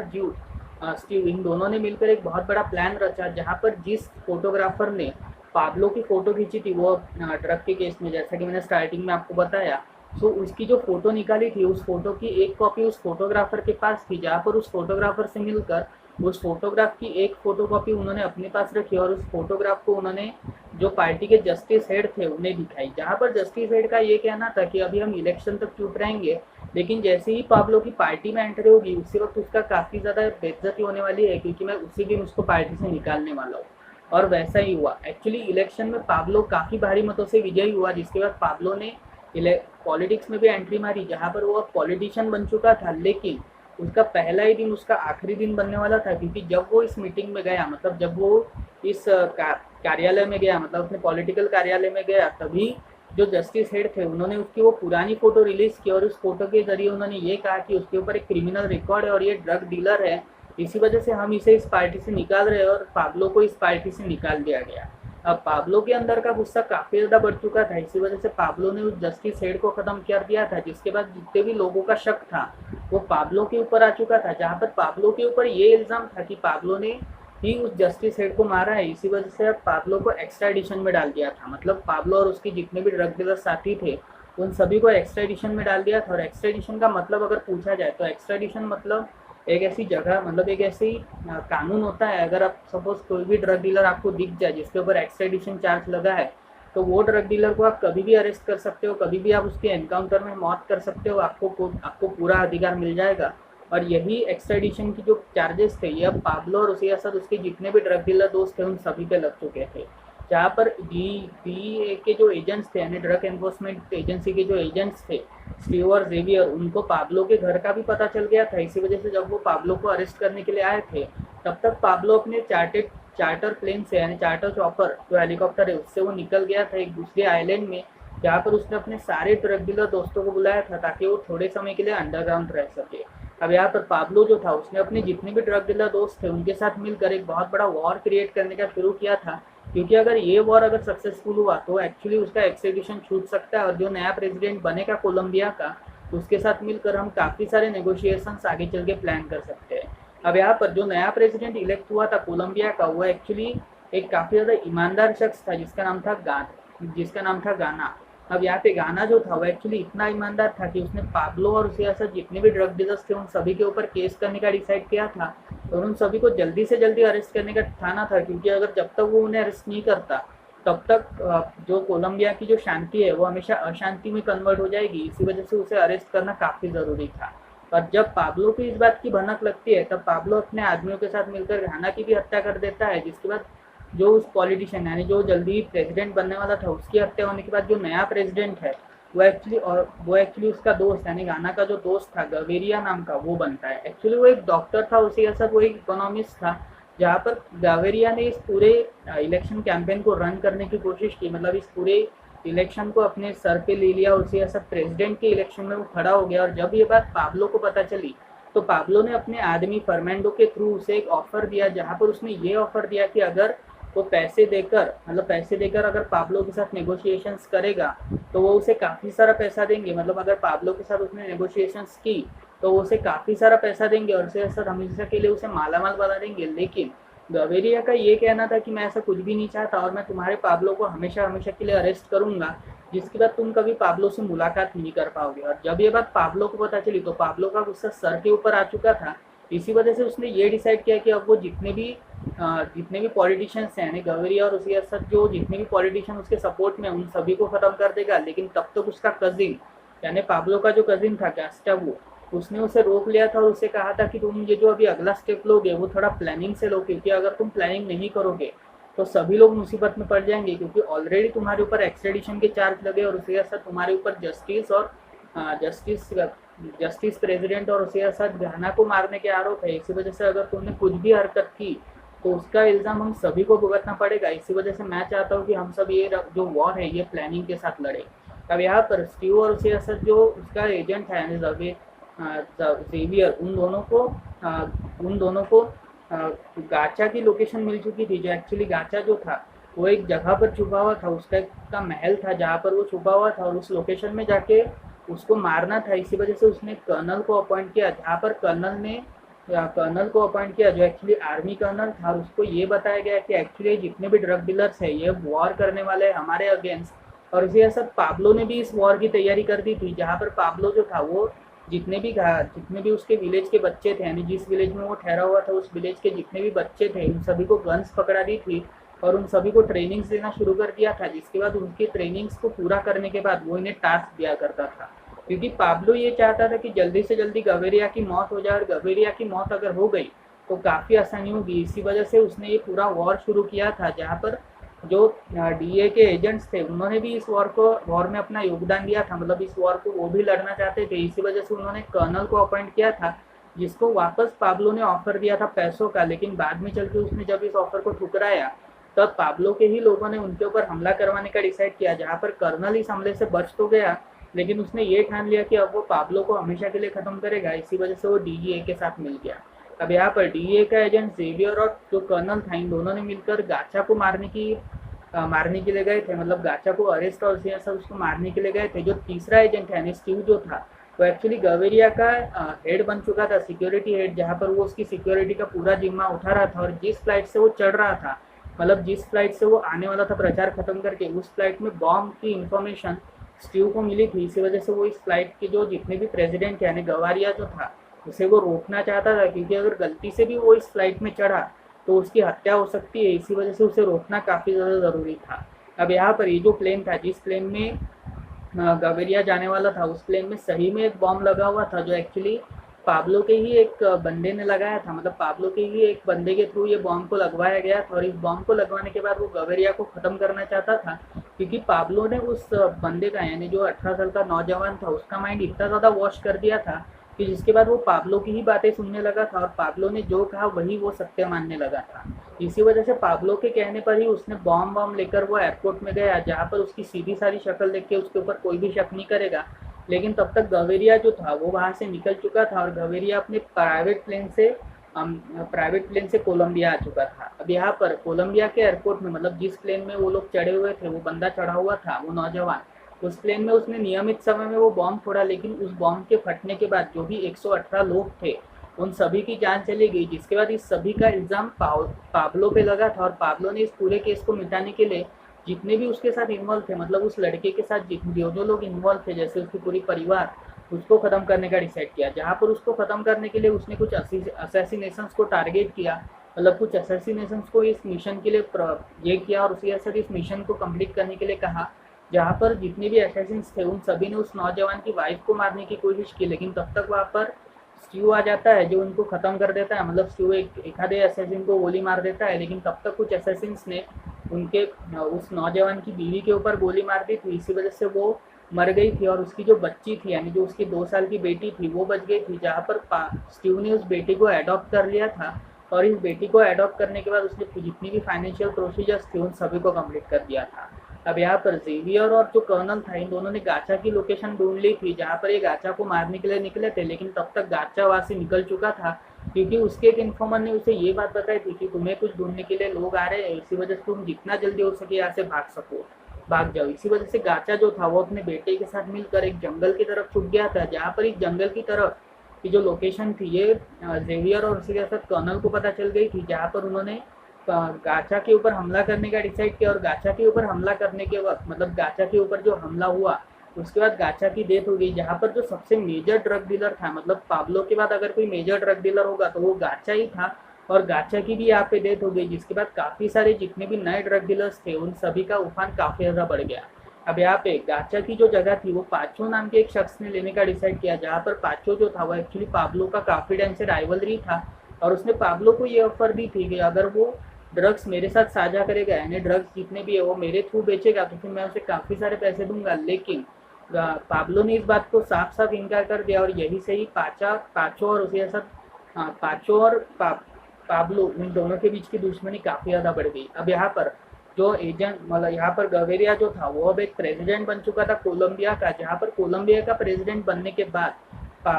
और स्टीव इन दोनों ने मिलकर एक बहुत बड़ा प्लान रचा, जहाँ पर जिस फोटोग्राफर ने पाब्लो की फ़ोटो खींची थी वो ड्रग के केस में, जैसा कि मैंने स्टार्टिंग में आपको बताया, तो उसकी जो फ़ोटो निकाली थी उस फोटो की एक कॉपी उस फोटोग्राफर के पास थी, जहाँ पर उस फोटोग्राफर से मिलकर उस फोटोग्राफ की एक फ़ोटोकॉपी उन्होंने अपने पास रखी और उस फोटोग्राफ को उन्होंने जो पार्टी के जस्टिस हेड थे उन्हें दिखाई, जहाँ पर जस्टिस हेड का ये कहना था कि अभी हम इलेक्शन तक चुप रहेंगे, लेकिन जैसे ही पाब्लो की पार्टी में एंट्री होगी उसी वक्त उसका काफ़ी ज़्यादा बेइज्जती होने वाली है क्योंकि मैं उसी दिन उसको पार्टी से निकालने वाला हूँ। और वैसा ही हुआ। एक्चुअली इलेक्शन में पाब्लो काफ़ी भारी मतों से विजयी हुआ, जिसके बाद पाब्लो ने पॉलिटिक्स में भी एंट्री मारी, जहाँ पर वो अब पॉलिटिशियन बन चुका था। लेकिन उसका पहला ही दिन उसका आखिरी दिन बनने वाला था क्योंकि जब वो इस मीटिंग में गया, मतलब जब वो इस कार्यालय में गया, मतलब अपने पॉलिटिकल कार्यालय में गया, तभी जो जस्टिस हेड थे उन्होंने उसकी वो पुरानी फ़ोटो रिलीज़ की और उस फोटो के ज़रिए उन्होंने ये कहा कि उसके ऊपर एक क्रिमिनल रिकॉर्ड है और ये ड्रग डीलर है, इसी वजह से हम इसे इस पार्टी से निकाल रहे हैं और पाब्लो को इस पार्टी से निकाल दिया गया। अब पाब्लो के अंदर का गुस्सा काफ़ी ज़्यादा बढ़ चुका था, इसी वजह से पाब्लो ने उस जस्टिस हेड को ख़त्म कर दिया था, जिसके बाद जितने भी लोगों का शक था वो पाब्लो के ऊपर आ चुका था, जहाँ पर पाब्लो के ऊपर ये इल्ज़ाम था कि पाब्लो ने ही उस जस्टिस हेड को मारा है। इसी वजह से अब पाब्लो को एक्स्ट्राडिशन में डाल दिया था, मतलब पाब्लो और उसके जितने भी ड्रग डीलर साथी थे उन सभी को एक्स्ट्राडिशन में डाल दिया था। और एक्स्ट्राडिशन का मतलब अगर पूछा जाए तो एक्स्ट्राडिशन मतलब एक ऐसी जगह, मतलब एक ऐसी कानून होता है, अगर आप सपोज कोई भी ड्रग डीलर आपको दिख जाए जिसके ऊपर एक्स्ट्राडिशन चार्ज लगा है तो वो ड्रग डीलर को आप कभी भी अरेस्ट कर सकते हो, कभी भी आप उसके एनकाउंटर में मौत कर सकते हो, आपको पूरा अधिकार मिल जाएगा। और यही एक्स्ट्राडिशन की जो चार्जेस थे ये अब पाब्लो और उसके साथ उसके जितने भी ड्रग डीलर दोस्त थे उन सभी पे लग चुके थे, जहाँ पर DEA के जो एजेंट्स थे यानी ड्रग एनफोर्समेंट एजेंसी के जो एजेंट्स थे स्टीव और जेवियर, उनको पाब्लो के घर का भी पता चल गया था। इसी वजह से जब वो पाब्लो को अरेस्ट करने के लिए आए थे तब तक पाब्लो अपने चार्टर प्लेन से यानी चार्टर चॉपर जो हेलीकॉप्टर है उससे वो निकल गया था एक दूसरे आइलैंड में, जहाँ पर उसने अपने सारे ड्रग डीलर दोस्तों को बुलाया था ताकि वो थोड़े समय के लिए अंडरग्राउंड रह सके। अब यहाँ पर पाब्लो जो था उसने अपने जितने भी ड्रग डीलर दोस्त थे उनके साथ मिलकर एक बहुत बड़ा वॉर क्रिएट करने का शुरू किया था, क्योंकि अगर ये वॉर अगर सक्सेसफुल हुआ तो एक्चुअली उसका एक्सट्रेडिशन छूट सकता है और जो नया प्रेसिडेंट बनेगा कोलंबिया का उसके साथ मिलकर हम काफ़ी सारे नेगोशिएशंस आगे चल के प्लान कर सकते हैं। अब यहाँ पर जो नया प्रेसिडेंट इलेक्ट हुआ था कोलंबिया का वो एक्चुअली एक काफ़ी ज़्यादा ईमानदार शख्स था जिसका नाम था गाना। अब यहाँ पे गाना जो था वो एक्चुअली इतना ईमानदार था कि उसने पाब्लो और उसके साथ जितने भी ड्रग डीलर्स थे उन सभी के ऊपर केस करने का डिसाइड किया था, और उन सभी को जल्दी से जल्दी अरेस्ट करने का ठाना था, क्योंकि अगर जब तक वो उन्हें अरेस्ट नहीं करता तब तक जो कोलंबिया की जो शांति है वो हमेशा अशांति में कन्वर्ट हो जाएगी। इसी वजह से उसे अरेस्ट करना काफ़ी ज़रूरी था। और जब पाब्लो को इस बात की भनक लगती है तब पाब्लो अपने आदमियों के साथ मिलकर घाना की भी हत्या कर देता है, जिसके बाद जो उस पॉलिटिशियन यानी जो जल्दी प्रेसिडेंट बनने वाला था उसकी हत्या होने के बाद जो नया प्रेसिडेंट है वो एक्चुअली उसका दोस्त यानी गाना का जो दोस्त था गवेरिया नाम का वो बनता है। एक्चुअली वो एक डॉक्टर था, उसी के साथ वो एक इकोनॉमिस्ट था, जहाँ पर गावेरिया ने इस पूरे इलेक्शन कैंपेन को रन करने की कोशिश की, मतलब इस पूरे इलेक्शन को अपने सर पे ले लिया, उसी के साथ प्रेसिडेंट के इलेक्शन में वो खड़ा हो गया। और जब ये बात पाब्लो को पता चली तो पाब्लो ने अपने आदमी फर्मेंडो के थ्रू उसे एक ऑफर दिया, जहाँ पर उसने ये ऑफर दिया कि अगर वो पैसे देकर अगर पाब्लो के साथ नेगोशिएशंस करेगा तो वो उसे काफ़ी सारा पैसा देंगे। मतलब अगर पाब्लो के साथ उसने नेगोशिएशंस की तो वो उसे काफ़ी सारा पैसा देंगे और उसके साथ हमेशा के लिए उसे मालामाल बना देंगे। लेकिन गवेरिया का ये कहना था कि मैं ऐसा कुछ भी नहीं चाहता और मैं तुम्हारे पाब्लो को हमेशा हमेशा के लिए अरेस्ट करूंगा, जिसके बाद तुम कभी पाब्लो से मुलाकात नहीं कर पाओगे। और जब ये बात पाब्लो को पता चली तो पाब्लो का गुस्सा सर के ऊपर आ चुका था। इसी वजह से उसने ये डिसाइड किया कि अब वो जितने भी पॉलिटिशियंस हैं यानी गवेरिया और उसके साथ जो जितने भी पॉलिटिशियन उसके सपोर्ट में उन सभी को ख़त्म कर देगा। लेकिन तब तक उसका कजिन यानी पाब्लो का जो कजिन था गैस्टावो, उसने उसे रोक लिया था और उसे कहा था कि तुम ये जो अभी अगला स्टेप लोगे वो थोड़ा प्लानिंग से लो, क्योंकि अगर तुम प्लानिंग नहीं करोगे तो सभी लोग मुसीबत में पड़ जाएंगे, क्योंकि ऑलरेडी तुम्हारे ऊपर एक्सट्रेडिशन के चार्ज लगे और उसके साथ तुम्हारे ऊपर जस्टिस प्रेसिडेंट और उसके साथ घाना को मारने के आरोप है। इसी वजह से अगर तुमने कुछ भी हरकत की तो उसका इल्ज़ाम हम सभी को भुगतना पड़ेगा। इसी वजह से मैं चाहता हूँ कि हम सब ये जो वॉर है ये प्लानिंग के साथ लड़े। अब यहाँ पर स्टीव और उसके साथ जो उसका एजेंट है जेवियर, उन दोनों को गाचा की लोकेशन मिल चुकी थी। जो एक्चुअली गाचा जो था वो एक जगह पर छुपा हुआ था, उसका एक महल था जहाँ पर वो छुपा हुआ था और उस लोकेशन में जाके उसको मारना था। इसी वजह से उसने कर्नल को अपॉइंट किया, जहाँ पर कर्नल को अपॉइंट किया जो एक्चुअली आर्मी कर्नल था। उसको ये बताया गया कि एक्चुअली जितने भी ड्रग डीलर्स है ये वॉर करने वाले हैं हमारे अगेंस्ट। और इसी के साथ पाब्लो ने भी इस वॉर की तैयारी कर दी थी, जहाँ पर पाब्लो जो था वो जितने भी उसके विलेज के बच्चे थे यानी जिस विलेज में वो ठहरा हुआ था उस विलेज के जितने भी बच्चे थे उन सभी को गन्स पकड़ा दी थी और उन सभी को ट्रेनिंग्स देना शुरू कर दिया था। जिसके बाद उनकी ट्रेनिंग्स को पूरा करने के बाद वो इन्हें टास्क दिया करता था, क्योंकि पाब्लो ये चाहता था कि जल्दी से जल्दी गवेरिया की मौत हो जाए, और गवेरिया की मौत अगर हो गई तो काफ़ी आसानी होगी। इसी वजह से उसने ये पूरा वॉर शुरू किया था, जहाँ पर जो डीए के एजेंट्स थे उन्होंने भी इस वॉर में अपना योगदान दिया था, मतलब इस वॉर को वो भी लड़ना चाहते थे। इसी वजह से उन्होंने कर्नल को अपॉइंट किया था, जिसको वापस पाब्लो ने ऑफर दिया था पैसों का। लेकिन बाद में चल के उसने जब इस ऑफर को ठुकराया तब पाब्लो के ही लोगों ने उनके ऊपर हमला करवाने का डिसाइड किया, जहाँ पर कर्नल इस हमले से बच तो गया लेकिन उसने ये ठान लिया कि अब वो पाब्लो को हमेशा के लिए ख़त्म करेगा। इसी वजह से वो डीईए के साथ मिल गया। अब यहाँ पर डीईए का एजेंट जेवियर और जो कर्नल था इन दोनों ने मिलकर गाचा को मारने के लिए गए थे, मतलब गाचा को अरेस्ट और उसको मारने के लिए गए थे। जो तीसरा एजेंट है स्टीव जो था वो एक्चुअली गवेरिया का हेड बन चुका था, सिक्योरिटी हेड, जहाँ पर वो उसकी सिक्योरिटी का पूरा जिम्मा उठा रहा था। और जिस फ्लाइट से वो चढ़ रहा था, मतलब जिस फ्लाइट से वो आने वाला था प्रचार खत्म करके, उस फ्लाइट में बॉम्ब की इंफॉर्मेशन स्टीव को मिली थी। इसी वजह से वो इस फ्लाइट के जो जितने भी प्रेसिडेंट यानी गवारिया जो था उसे वो रोकना चाहता था, क्योंकि अगर गलती से भी वो इस फ्लाइट में चढ़ा तो उसकी हत्या हो सकती है। इसी वजह से उसे रोकना काफ़ी ज़्यादा ज़रूरी था। अब यहाँ पर ये जो प्लेन था जिस प्लेन में गवेरिया जाने वाला था उस प्लेन में सही में एक बॉम्ब लगा हुआ था, जो एक्चुअली पाब्लो के ही एक बंदे ने लगाया था, मतलब पाब्लो के ही एक बंदे के थ्रू ये बॉम्ब को लगवाया गया था। और इस बॉम्ब को लगवाने के बाद वो गवेरिया को ख़त्म करना चाहता था, क्योंकि पाब्लो ने उस बंदे का यानी जो 18 साल का नौजवान था उसका माइंड इतना ज़्यादा वॉश कर दिया था कि जिसके बाद वो पाब्लो की ही बातें सुनने लगा था और पाब्लो ने जो कहा वही वो सत्य मानने लगा था। इसी वजह से पाब्लो के कहने पर ही उसने बॉम्ब लेकर वो एयरपोर्ट में गया, जहाँ पर उसकी सीधी सारी शक्ल देख के उसके ऊपर कोई भी शक नहीं करेगा। लेकिन तब तक गवेरिया जो था वो वहाँ से निकल चुका था और गवेरिया अपने प्राइवेट प्लेन से कोलंबिया आ चुका था। अब यहाँ पर कोलंबिया के एयरपोर्ट में, मतलब जिस प्लेन में वो लोग चढ़े हुए थे, वो बंदा चढ़ा हुआ था, वो नौजवान, उस प्लेन में उसने नियमित समय में वो बॉम्ब फोड़ा। लेकिन उस बॉम्ब के फटने के बाद जो भी 118 लोग थे उन सभी की जान चली गई, जिसके बाद इस सभी का इल्ज़ाम पाब्लो पे लगा था। और पाब्लो ने इस पूरे केस को मिटाने के लिए जितने भी उसके साथ इन्वॉल्व थे, मतलब उस लड़के के साथ जो जो लोग इन्वॉल्व थे, जैसे उसकी पूरी परिवार, उसको ख़त्म करने का डिसाइड किया। जहाँ पर उसको ख़त्म करने के लिए उसने कुछ असैसिनेशंस को टारगेट किया, मतलब कुछ असैसिनेशंस को इस मिशन के लिए ये किया, और उसी साथ इस मिशन को कंप्लीट करने के लिए कहा। जहाँ पर जितने भी असैसिन्स थे उन सभी ने उस नौजवान की वाइफ को मारने की कोशिश की, लेकिन तब तक वहाँ पर स्ट्यू आ जाता है जो उनको ख़त्म कर देता है। मतलब स्ट्यू एक आधे असैसिन को गोली मार देता है, लेकिन तब तक कुछ असैसिन्स ने उनके उस नौजवान की बीवी के ऊपर गोली मार दी थी। इसी वजह से वो मर गई थी, और उसकी जो बच्ची थी, यानी जो उसकी 2 साल की बेटी थी, वो बच गई थी। जहाँ पर स्टीव ने उस बेटी को अडॉप्ट कर लिया था, और इस बेटी को अडॉप्ट करने के बाद उसने जितनी भी फाइनेंशियल प्रोसीजर्स थी उन सभी को कंप्लीट कर दिया था। अब यहाँ पर जेवियर और जो कर्नल था, इन दोनों ने गाचा की लोकेशन ढूंढ ली थी, जहाँ पर ये गाचा को मारने के लिए निकले थे, लेकिन तब तक गाचा वहाँ से निकल चुका था, क्योंकि उसके एक इन्फॉर्मर ने उसे ये बात बताई थी कि तुम्हें कुछ ढूंढने के लिए लोग आ रहे हैं, इसी वजह से तुम जितना जल्दी हो सके यहाँ से भाग जाओ। इसी वजह से गाचा जो था वो अपने बेटे के साथ मिलकर एक जंगल की तरफ छुप गया था, जहाँ पर इस जंगल की तरफ की जो लोकेशन थी ये जेवियर और उसी के साथ कर्नल को पता चल गई थी, जहाँ पर उन्होंने गाचा के ऊपर हमला करने का डिसाइड किया। और गाचा के ऊपर हमला करने के वक्त, मतलब गाचा के ऊपर जो हमला हुआ उसके बाद गाचा की डेथ हो गई। जहाँ पर जो सबसे मेजर ड्रग डीलर था, मतलब पाब्लो के बाद अगर कोई मेजर ड्रग डीलर होगा तो वो गाचा ही था, और गाचा की भी यहाँ पे डेथ हो गई, जिसके बाद काफ़ी सारे जितने भी नए ड्रग डीलर्स थे उन सभी का उफान काफ़ी ज़्यादा बढ़ गया। अब यहाँ पे गाचा की जो जगह थी वो पाचो नाम के एक शख्स ने लेने का डिसाइड किया, जहाँ पर पाचो जो था वो एक्चुअली पाब्लो का काफ़ी टाइम से राइवलरी था, और उसने पाब्लो को ये ऑफर दी थी कि अगर वो ड्रग्स मेरे साथ साझा करेगा, यानी ड्रग्स जितने भी है वो मेरे थ्रू बेचेगा, तो फिर मैं उसे काफ़ी सारे पैसे दूंगा। लेकिन पाब्लो ने इस बात को साफ साफ इनकार कर दिया, और यही से ही पाचो और उसके साथ पाचो और पाब्लो इन दोनों के बीच की दुश्मनी काफ़ी ज़्यादा बढ़ गई। अब यहाँ पर जो एजेंट, मतलब यहाँ पर गवेरिया जो था वो अब एक प्रेसिडेंट बन चुका था कोलंबिया का, जहाँ पर कोलंबिया का प्रेसिडेंट बनने के बाद पा,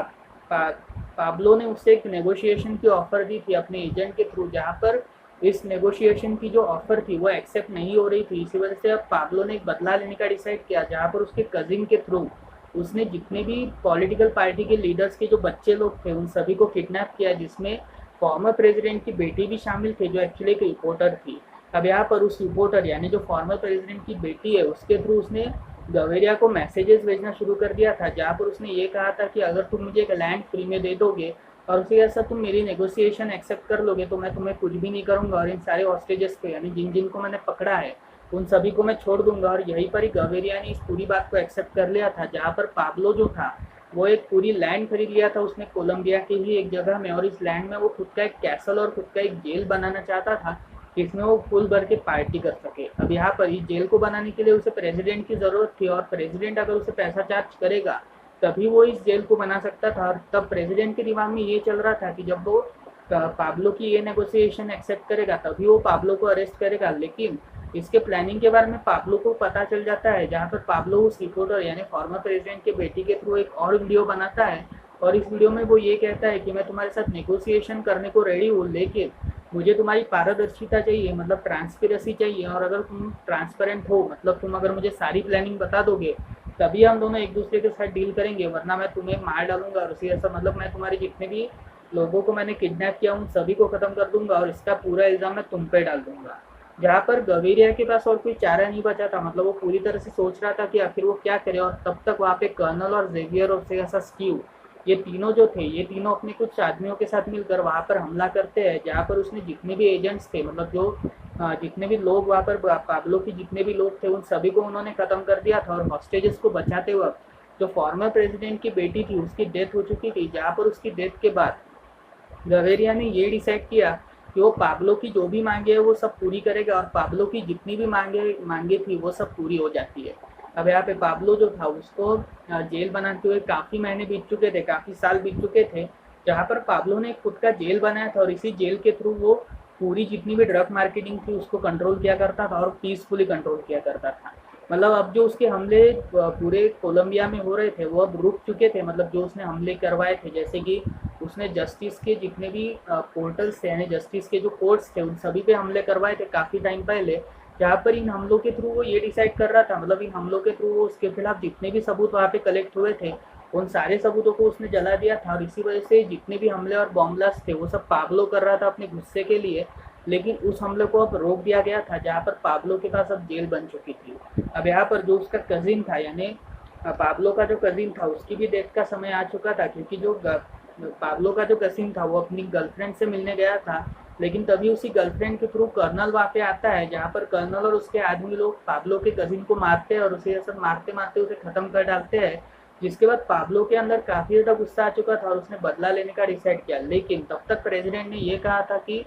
पा, पाब्लो ने उससे एक नेगोशिएशन की ऑफर दी थी अपने एजेंट के थ्रू, जहाँ पर इस नेगोशिएशन की जो ऑफर थी वो एक्सेप्ट नहीं हो रही थी। इसी वजह से अब पाब्लो ने एक बदला लेने का डिसाइड किया, जहाँ पर उसके कजिन के थ्रू उसने जितने भी पॉलिटिकल पार्टी के लीडर्स के जो बच्चे लोग थे उन सभी को किडनैप किया, जिसमें फॉर्मर प्रेसिडेंट की बेटी भी शामिल थे, जो एक्चुअली एक रिपोर्टर थी। अब यहाँ पर उस रिपोर्टर यानी जो फॉर्मर प्रेसिडेंट की बेटी है उसके थ्रू उसने गवेरिया को मैसेजेस भेजना शुरू कर दिया था, जहाँ पर उसने ये कहा था कि अगर तुम मुझे एक लैंड फ्री में दे दोगे और उसके ऐसा तुम मेरी नेगोशिएशन एक्सेप्ट कर लोगे तो मैं तुम्हें कुछ भी नहीं करूँगा, और इन सारे हॉस्टेजेस को, यानी जिन जिन को मैंने पकड़ा है उन सभी को मैं छोड़ दूंगा। और यहीं पर ही गवेरिया ने इस पूरी बात को एक्सेप्ट कर लिया था, जहाँ पर पाब्लो जो था वो एक पूरी लैंड खरीद लिया था उसने कोलंबिया की ही एक जगह में, और इस लैंड में वो खुद का एक कैसल और खुद का एक जेल बनाना चाहता था, जिसमें वो फुल भर के पार्टी कर सके। अब यहाँ पर इस जेल को बनाने के लिए उसे प्रेसिडेंट की ज़रूरत थी, और प्रेसिडेंट अगर उसे पैसा चार्ज करेगा तभी वो इस जेल को बना सकता था। और तब प्रेसिडेंट के दिमाग में ये चल रहा था कि जब वो पाब्लो की ये नेगोशिएशन एक्सेप्ट करेगा तभी वो पाब्लो को अरेस्ट करेगा। लेकिन इसके प्लानिंग के बारे में पाब्लो को पता चल जाता है, जहाँ पर पाब्लो उस रिपोर्टर यानी फॉर्मर प्रेसिडेंट के बेटी के थ्रू एक और वीडियो बनाता है, और इस वीडियो में वो ये कहता है कि मैं तुम्हारे साथ नेगोशिएशन करने को रेडी हूँ, लेकिन मुझे तुम्हारी पारदर्शिता चाहिए, मतलब ट्रांसपेरेंसी चाहिए, और अगर तुम ट्रांसपेरेंट हो, मतलब तुम अगर मुझे सारी प्लानिंग बता दोगे तभी हम दोनों एक दूसरे के साथ डील करेंगे, वरना मैं तुम्हें मार डालूंगा। और उसी ऐसा, मतलब मैं तुम्हारे जितने भी लोगों को मैंने किडनैप किया उन सभी को ख़त्म कर दूंगा, और इसका पूरा इल्ज़ाम मैं तुम पे डाल दूंगा। जहाँ पर गवेरिया के पास और कोई चारा नहीं बचा था, मतलब वो पूरी तरह से सोच रहा था कि आखिर वो क्या करे। और तब तक वहाँ पे कर्नल और जेवियर और उसके ऐसा स्टीव, ये तीनों जो थे, ये तीनों अपने कुछ आदमियों के साथ मिलकर वहाँ पर हमला करते हैं, जहाँ पर उसने जितने भी एजेंट्स थे, मतलब जो जितने भी लोग वहाँ पर पाब्लो की जितने भी लोग थे उन सभी को उन्होंने ख़त्म कर दिया था। और हॉस्टेजेस को बचाते वक्त जो फॉर्मर प्रेसिडेंट की बेटी थी उसकी डेथ हो चुकी थी, जहाँ पर उसकी डेथ के बाद गवेरिया ने ये डिसाइड किया कि वो पाब्लो की जो भी मांगे है वो सब पूरी करेगा, और पाब्लो की जितनी भी मांगे थी वो सब पूरी हो जाती है। अब यहाँ पे पाब्लो जो था उसको जेल बनाते हुए काफ़ी महीने बीत चुके थे, काफ़ी साल बीत चुके थे, जहाँ पर पाब्लो ने खुद का जेल बनाया था, और इसी जेल के थ्रू वो पूरी जितनी भी ड्रग मार्केटिंग थी उसको कंट्रोल किया करता था, और पीसफुली कंट्रोल किया करता था। मतलब अब जो उसके हमले पूरे कोलंबिया में हो रहे थे वो अब रुक चुके थे, मतलब जो उसने हमले करवाए थे, जैसे कि उसने जस्टिस के जितने भी पोर्टल्स थे, यानी जस्टिस के जो कोर्ट्स थे उन सभी पे हमले करवाए थे काफ़ी टाइम पहले, जहाँ पर इन हमलों के थ्रू वो ये डिसाइड कर रहा था, मतलब इन हमलों के थ्रू वो उसके खिलाफ जितने भी सबूत वहाँ पे कलेक्ट हुए थे उन सारे सबूतों को उसने जला दिया था। और इसी वजह से जितने भी हमले और बॉम्ब ब्लास्ट थे वो सब पाब्लो कर रहा था अपने गुस्से के लिए, लेकिन उस हमले को अब रोक दिया गया था, जहाँ पर पाब्लो के पास अब जेल बन चुकी थी। अब यहाँ पर जो उसका कजिन था, यानी पाब्लो का जो कजिन था, उसकी भी डेथ का समय आ चुका था, क्योंकि जो पाब्लो का जो कजिन था वो अपनी गर्लफ्रेंड से मिलने गया था, लेकिन तभी उसी गर्लफ्रेंड के थ्रू कर्नल वहाँ पे आता है, जहाँ पर कर्नल और उसके आदमी लोग पाब्लो के कजिन को मारते हैं और उसे सब मारते मारते उसे खत्म कर डालते हैं। जिसके बाद पाब्लो के अंदर काफ़ी ज़्यादा गुस्सा आ चुका था और उसने बदला लेने का डिसाइड किया, लेकिन तब तक प्रेसिडेंट ने ये कहा था कि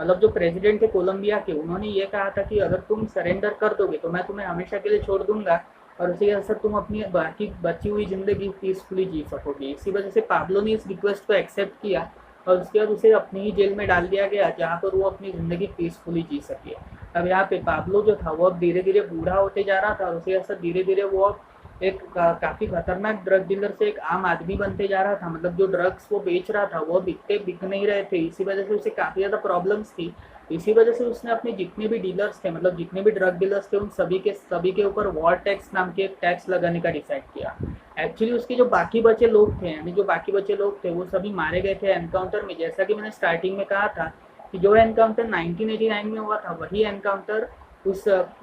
मतलब जो प्रेसिडेंट थे कोलंबिया के, उन्होंने ये कहा था कि अगर तुम सरेंडर कर दोगे तो मैं तुम्हें हमेशा के लिए छोड़ दूंगा और उसी असर तुम अपनी बाकी बची हुई ज़िंदगी पीसफुली जी सकोगे। इसी वजह से पाब्लो ने इस रिक्वेस्ट को एक्सेप्ट किया और उसके बाद उसे अपनी ही जेल में डाल दिया गया, जहाँ पर वो अपनी ज़िंदगी पीसफुली जी सके। अब यहाँ पे पाब्लो जो था वो अब धीरे धीरे बूढ़ा होते जा रहा था और उसी असर धीरे धीरे वो अब एक काफ़ी खतरनाक ड्रग डीलर से एक आम आदमी बनते जा रहा था। मतलब जो ड्रग्स वो बेच रहा था वो बिक नहीं रहे थे, इसी वजह से उसे काफ़ी ज़्यादा प्रॉब्लम्स थी। इसी वजह से उसने अपने जितने भी डीलर्स थे, मतलब जितने भी ड्रग डीलर्स थे, उन सभी के ऊपर वॉर टैक्स नाम के एक टैक्स लगाने का डिसाइड किया। एक्चुअली उसके जो बाकी बचे लोग थे, यानी जो बाकी बचे लोग थे वो सभी मारे गए थे एनकाउंटर में। जैसा कि मैंने स्टार्टिंग में कहा था कि जो एनकाउंटर 1989 में हुआ था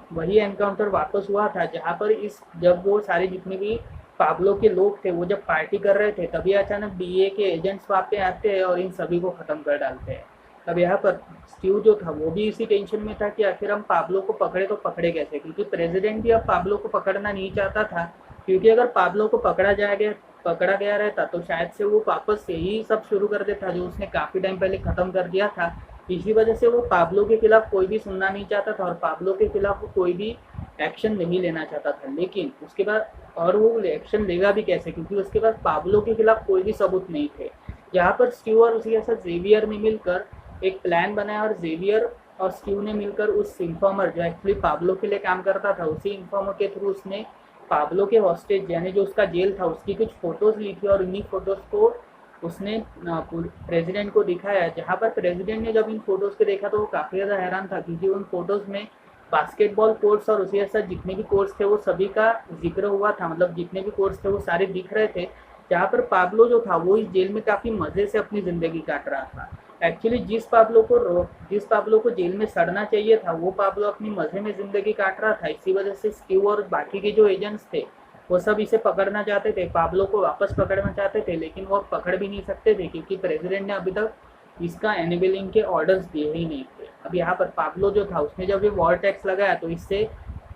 वही एनकाउंटर वापस हुआ था, जहाँ पर इस जब वो सारे जितने भी पाब्लो के लोग थे वो जब पार्टी कर रहे थे, तभी अचानक डीए के एजेंट्स वहाँ पे आते हैं और इन सभी को ख़त्म कर डालते हैं। अब यहाँ पर स्टीव जो था वो भी इसी टेंशन में था कि आखिर हम पाब्लो को पकड़े तो पकड़े कैसे, क्योंकि प्रेसिडेंट भी अब पाब्लो को पकड़ना नहीं चाहता था, क्योंकि अगर पाब्लो को पकड़ा गया रहता तो शायद से वो वापस से ही सब शुरू कर देता जो उसने काफ़ी टाइम पहले ख़त्म कर दिया था। इसी वजह से वो पाब्लो के खिलाफ कोई भी सुनना नहीं चाहता था और पाब्लो के खिलाफ वो कोई भी एक्शन नहीं लेना चाहता था। लेकिन उसके बाद और वो एक्शन लेगा भी कैसे, क्योंकि उसके पास पाब्लो के खिलाफ कोई भी सबूत नहीं थे। यहाँ पर स्टीव और उसके साथ जेवियर ने मिलकर एक प्लान बनाया और जेवियर और स्टीव ने मिलकर उस इन्फॉर्मर जो एक्चुअली पाब्लो के लिए काम करता था, उसी इन्फॉर्मर के थ्रू उसने पाब्लो के हॉस्टेज यानी जो उसका जेल था उसकी कुछ फ़ोटोज़ ली थी और इन्हीं फ़ोटोज़ को उसने प्रेसिडेंट को दिखाया। जहाँ पर प्रेसिडेंट ने जब इन फ़ोटोज़ को देखा तो वो काफ़ी ज़्यादा हैरान था, क्योंकि उन फ़ोटोज़ में बास्केटबॉल कोर्ट्स और उसी के साथ जितने भी कोर्ट्स थे वो सभी का जिक्र हुआ था। मतलब जितने भी कोर्ट्स थे वो सारे दिख रहे थे, जहाँ पर पाब्लो जो था वो इस जेल में काफ़ी मज़े से अपनी ज़िंदगी काट रहा था। एक्चुअली जिस पाब्लो को जेल में सड़ना चाहिए था वो पाब्लो अपनी मज़े में ज़िंदगी काट रहा था। इसी वजह से स्टीव और बाकी के जो एजेंट्स थे वो सब इसे पकड़ना चाहते थे, पाब्लो को वापस पकड़ना चाहते थे, लेकिन वो पकड़ भी नहीं सकते थे क्योंकि प्रेसिडेंट ने अभी तक इसका एनेबलिंग के ऑर्डर्स दिए ही नहीं थे। अब यहाँ पर पाब्लो जो था उसने जब ये वॉर टैक्स लगाया तो इससे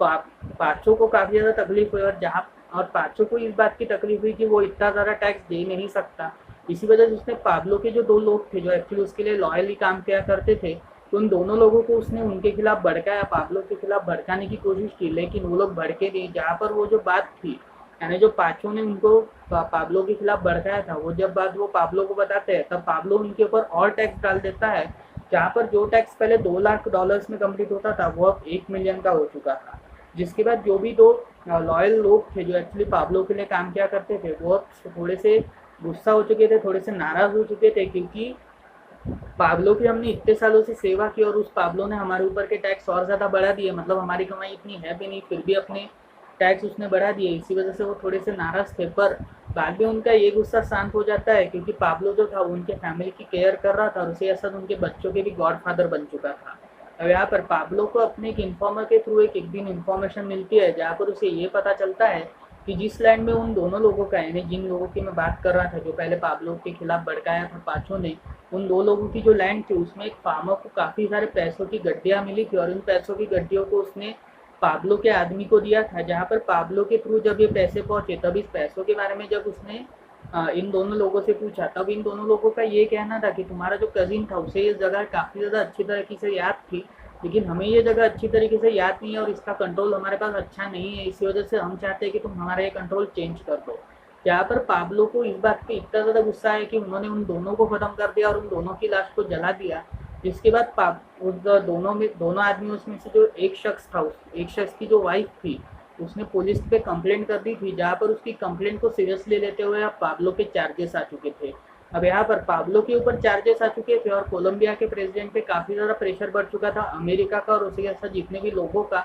पाचो को काफ़ी ज़्यादा तकलीफ हुई और पाचो को इस बात की तकलीफ हुई कि वो इतना ज़्यादा टैक्स दे नहीं सकता। इसी वजह से उसने पाब्लो के जो 2 लोग थे जो एक्चुअली उसके लिए लॉयली काम किया करते थे, तो उन दोनों लोगों को उसने उनके खिलाफ भड़काया, पाब्लो के खिलाफ भड़काने की कोशिश की, लेकिन वो लोग भड़के नहीं। जहाँ पर वो जो बात थी, यानी जो पाचो ने उनको पाब्लो के खिलाफ भड़काया था, वो जब बात वो पाब्लो को बताते हैं तब पाब्लो उनके ऊपर और टैक्स डाल देता है। जहाँ पर जो टैक्स पहले $2 लाख में कंप्लीट होता था वो अब 1 मिलियन का हो चुका था। जिसके बाद जो भी 2 लॉयल लोग थे जो एक्चुअली पाब्लो के लिए काम किया करते थे वो अब थोड़े से गुस्सा हो चुके थे, थोड़े से नाराज़ हो चुके थे, क्योंकि पाब्लो की हमने इतने सालों से सेवा की और उस पाब्लो ने हमारे ऊपर के टैक्स और ज़्यादा बढ़ा दिए। मतलब हमारी कमाई इतनी है भी नहीं, फिर भी अपने टैक्स उसने बढ़ा दिए। इसी वजह से वो थोड़े से नाराज़ थे, पर बाद में उनका ये गुस्सा शांत हो जाता है, क्योंकि पाब्लो जो था वो उनके फैमिली की केयर कर रहा था और उसी के साथ उनके बच्चों के भी गॉडफादर बन चुका था। अब यहाँ पर पाब्लो को अपने एक इन्फॉर्मर के थ्रू एक दिन इन्फॉर्मेशन मिलती है, जहाँ पर उसे ये पता चलता है कि जिस लैंड में उन दोनों लोगों का, यानी जिन लोगों की मैं बात कर रहा था जो पहले पाब्लो के खिलाफ भड़काया था पाचो ने, उन 2 लोगों की जो लैंड थी उसमें एक फार्मर को काफ़ी सारे पैसों की गड्डियाँ मिली थी और उन पैसों की गड्डियों को उसने पाब्लो के आदमी को दिया था। जहाँ पर पाब्लो के थ्रू जब ये पैसे पहुँचे तब इस पैसों के बारे में जब उसने इन दोनों लोगों से पूछा, तब इन दोनों लोगों का ये कहना था कि तुम्हारा जो कज़िन था उसे ये जगह काफ़ी ज़्यादा अच्छी तरीके से याद थी, लेकिन हमें ये जगह अच्छी तरीके से याद नहीं है और इसका कंट्रोल हमारे पास अच्छा नहीं है, इसी वजह से हम चाहते हैं कि तुम हमारा ये कंट्रोल चेंज कर दो। यहाँ पर पाब्लो को इस बात पे इतना ज़्यादा गुस्सा है कि उन्होंने उन दोनों को ख़त्म कर दिया और उन दोनों की लाश को जला दिया। जिसके बाद उस दोनों आदमी उसमें से जो एक शख्स की जो वाइफ थी उसने पुलिस पे कंप्लेंट कर दी थी, जहाँ पर उसकी कंप्लेंट को सीरियसली लेते हुए अब पाब्लो के चार्जेस आ चुके थे। अब यहाँ पर पाब्लो के ऊपर चार्जेस आ चुके थे और कोलंबिया के प्रेसिडेंट पे काफ़ी ज़्यादा प्रेशर बढ़ चुका था अमेरिका का और उसी के साथ जितने भी लोगों का,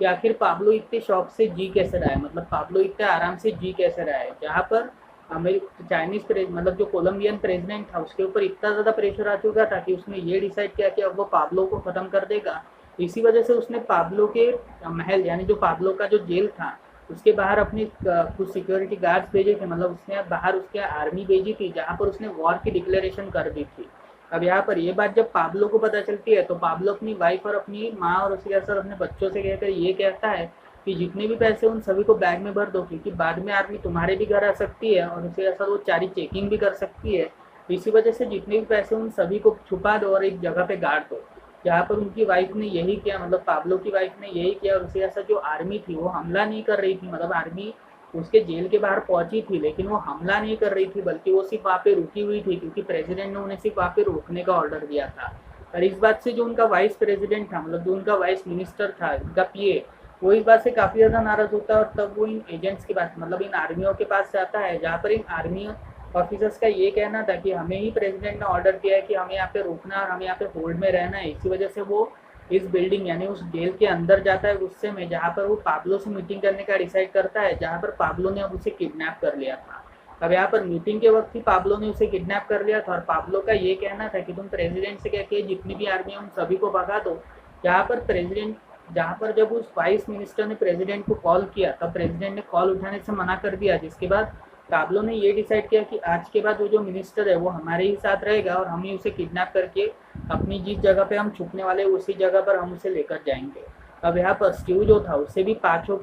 कि आखिर पाब्लो इतने शौक से जी कैसे रहा है, मतलब पाब्लो इतने आराम से जी कैसे रहा है। जहाँ पर चाइनीज मतलब जो कोलंबियन प्रेसिडेंट था उसके ऊपर इतना ज़्यादा प्रेशर आ चुका था कि उसने ये डिसाइड किया कि अब वो पाब्लो को ख़त्म कर देगा। इसी वजह से उसने पाब्लो के महल यानी जो पाब्लो का जो जेल था उसके बाहर अपने कुछ सिक्योरिटी गार्ड्स भेजे थे, मतलब उसने बाहर उसके आर्मी भेजी थी जहाँ पर उसने वॉर की डिक्लेरेशन कर दी थी। अब यहाँ पर ये बात जब पाब्लो को पता चलती है तो पाब्लो अपनी वाइफ और अपनी माँ और उसके साथ अपने बच्चों से कहकर ये कहता है कि जितने भी पैसे उन सभी को बैग में भर दो, क्योंकि बाद में आर्मी तुम्हारे भी घर आ सकती है और उसके साथ वो सारी चेकिंग भी कर सकती है। इसी वजह से जितने भी पैसे उन सभी को छुपा दो और एक जगह पे गाड़ दो। जहाँ पर उनकी वाइफ ने यही किया, मतलब पाब्लो की वाइफ ने यही किया और उसके साथ जो आर्मी थी वो हमला नहीं कर रही थी, मतलब आर्मी उसके जेल के बाहर पहुंची थी लेकिन वो हमला नहीं कर रही थी, बल्कि वो सिर्फ वहाँ पे रुकी हुई थी क्योंकि प्रेसिडेंट ने उन्हें सिर्फ वहाँ पे रोकने का ऑर्डर दिया था। और इस बात से जो उनका वाइस प्रेसिडेंट था, मतलब जो उनका वाइस मिनिस्टर था, उनका पीए, वो इस बात से काफ़ी ज़्यादा नाराज़ होता है और तब वो इन एजेंट्स के पास, मतलब इन आर्मियों के पास जाता है जहाँ पर इन आर्मी ऑफिसर्स का ये कहना था कि हमें ही प्रेसिडेंट ने ऑर्डर किया है कि हमें यहाँ पे रुकना और हमें यहाँ पे होल्ड में रहना है। इसी वजह से वो इस बिल्डिंग यानी उस जेल के अंदर जाता है गुस्से में, जहाँ पर वो पाब्लो से मीटिंग करने का डिसाइड करता है, जहाँ पर पाब्लो ने अब उसे किडनैप कर लिया था। अब यहाँ पर मीटिंग के वक्त ही पाब्लो ने उसे किडनैप कर लिया था और पाब्लो का ये कहना था कि तुम प्रेसिडेंट से कह के जितनी भी आर्मी है उन सभी को भगा दो। जहाँ पर जब उस वाइस मिनिस्टर ने प्रेसिडेंट को कॉल किया तब प्रेसिडेंट ने कॉल उठाने से मना कर दिया, जिसके बाद पाब्लो ने ये डिसाइड किया कि आज के बाद वो जो मिनिस्टर है वो हमारे ही साथ रहेगा और हम ही उसे किडनैप करके अपनी जिस जगह पे हम छुपने वाले उसी जगह पर हम उसे लेकर जाएंगे। अब यहाँ पर स्टीव जो था उससे भी पाँचों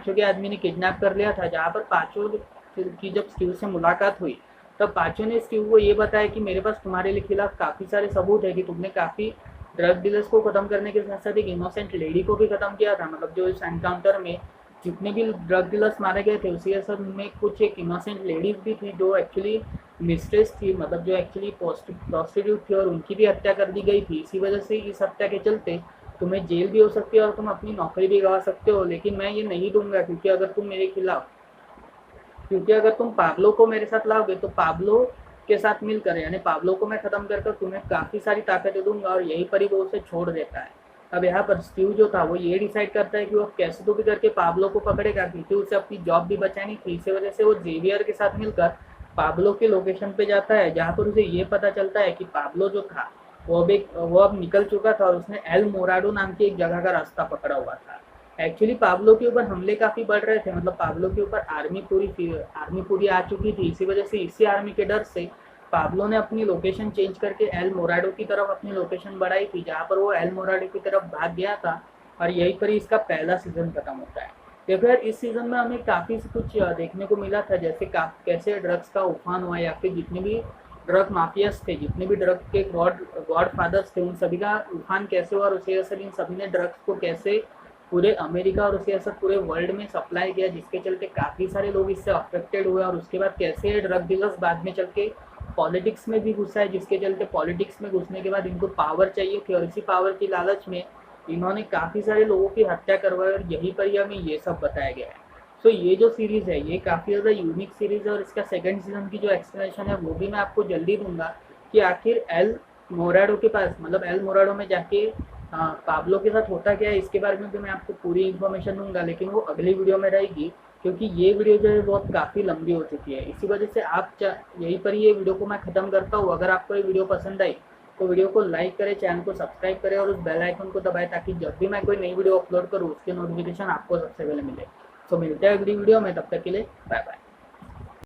के आदमी ने किडनैप कर लिया था, जहाँ पर पाँचों की जब स्टीव से मुलाकात हुई तब पाँचों ने स्टीव को ये बताया कि मेरे पास तुम्हारे लिए खिलाफ काफ़ी सारे सबूत है कि तुमने काफ़ी ड्रग डीलर्स को ख़त्म करने के साथ साथ एक इनोसेंट लेडी को भी ख़त्म किया था, मतलब जो इस एनकाउंटर में जितने भी ड्रग डीलर्स मारे गए थे उसी असल में कुछ एक इनोसेंट लेडीज भी थी जो एक्चुअली मिस्ट्रेस थी, मतलब जो एक्चुअली प्रोस्टिट्यूट थी और उनकी भी हत्या कर दी गई थी। इसी वजह से इस हत्या के चलते तुम्हें जेल भी हो सकती है और तुम अपनी नौकरी भी गंवा सकते हो, लेकिन मैं ये नहीं दूंगा क्योंकि अगर तुम पाब्लो को मेरे साथ लाओगे तो पाब्लो के साथ मिलकर यानी पाब्लो को मैं ख़त्म कर तुम्हें काफ़ी सारी ताकतें दूंगा और यही पर ही वो उसे छोड़ देता है। अब यहाँ पर स्टीव जो था वो ये डिसाइड करता है कि वो कैसे तो भी करके पाब्लो को पकड़ेगा, क्योंकि उसे अपनी जॉब भी बचानी थी। इसी वजह से वो जेवियर के साथ मिलकर पाब्लो के लोकेशन पे जाता है, जहाँ पर उसे ये पता चलता है कि पाब्लो जो था वो अब निकल चुका था और उसने एल मोराडो नाम की एक जगह का रास्ता पकड़ा हुआ था। एक्चुअली पाब्लो के ऊपर हमले काफ़ी बढ़ रहे थे, मतलब पाब्लो के ऊपर आर्मी पूरी आ चुकी थी। इसी वजह से इसी आर्मी के डर से पाब्लो ने अपनी लोकेशन चेंज करके एल मोराडो की तरफ अपनी लोकेशन बढ़ाई थी, जहाँ पर वो एल मोराडो की तरफ भाग गया था और यहीं पर ही इसका पहला सीजन खत्म होता है। देखो यार, इस सीजन में हमें काफ़ी कुछ देखने को मिला था, जैसे कैसे ड्रग्स का उफान हुआ या फिर जितने भी ड्रग माफियाज थे, जितने भी ड्रग के गॉड फादर्स थे, उन सभी का उफान कैसे हुआ और उसी असर इन सभी ने ड्रग्स को कैसे पूरे अमेरिका और उसके असर पूरे वर्ल्ड में सप्लाई किया, जिसके चलते काफ़ी सारे लोग इससे अफेक्टेड हुए और उसके बाद कैसे ड्रग डीलर्स बाद में चल के पॉलिटिक्स में भी घुसा है, जिसके चलते पॉलिटिक्स में घुसने के बाद इनको पावर चाहिए थी और इसी पावर की लालच में इन्होंने काफ़ी सारे लोगों की हत्या करवाई और यहीं पर ही हमें ये सब बताया गया है। सो ये जो सीरीज़ है ये काफ़ी ज़्यादा यूनिक सीरीज़ है और इसका सेकंड सीजन की जो एक्सप्लेनेशन है वो भी मैं आपको जल्दी दूंगा कि आखिर एल मोराडो के पास, मतलब एल मोराडो में जाके पाब्लो के साथ होता क्या है, इसके बारे में भी मैं आपको पूरी इन्फॉर्मेशन दूंगा, लेकिन वो अगली वीडियो में रहेगी क्योंकि ये वीडियो जो है बहुत काफ़ी लंबी हो चुकी है। इसी वजह से यहीं पर ये वीडियो को मैं ख़त्म करता हूँ। अगर आपको ये वीडियो पसंद आई तो वीडियो को लाइक करें, चैनल को सब्सक्राइब करें और उस बेल आइकन को दबाएं ताकि जब भी मैं कोई नई वीडियो अपलोड करूँ उसके नोटिफिकेशन आपको सबसे पहले मिले। तो मिलते हैं अगली वीडियो में, तब तक के लिए बाय बाय।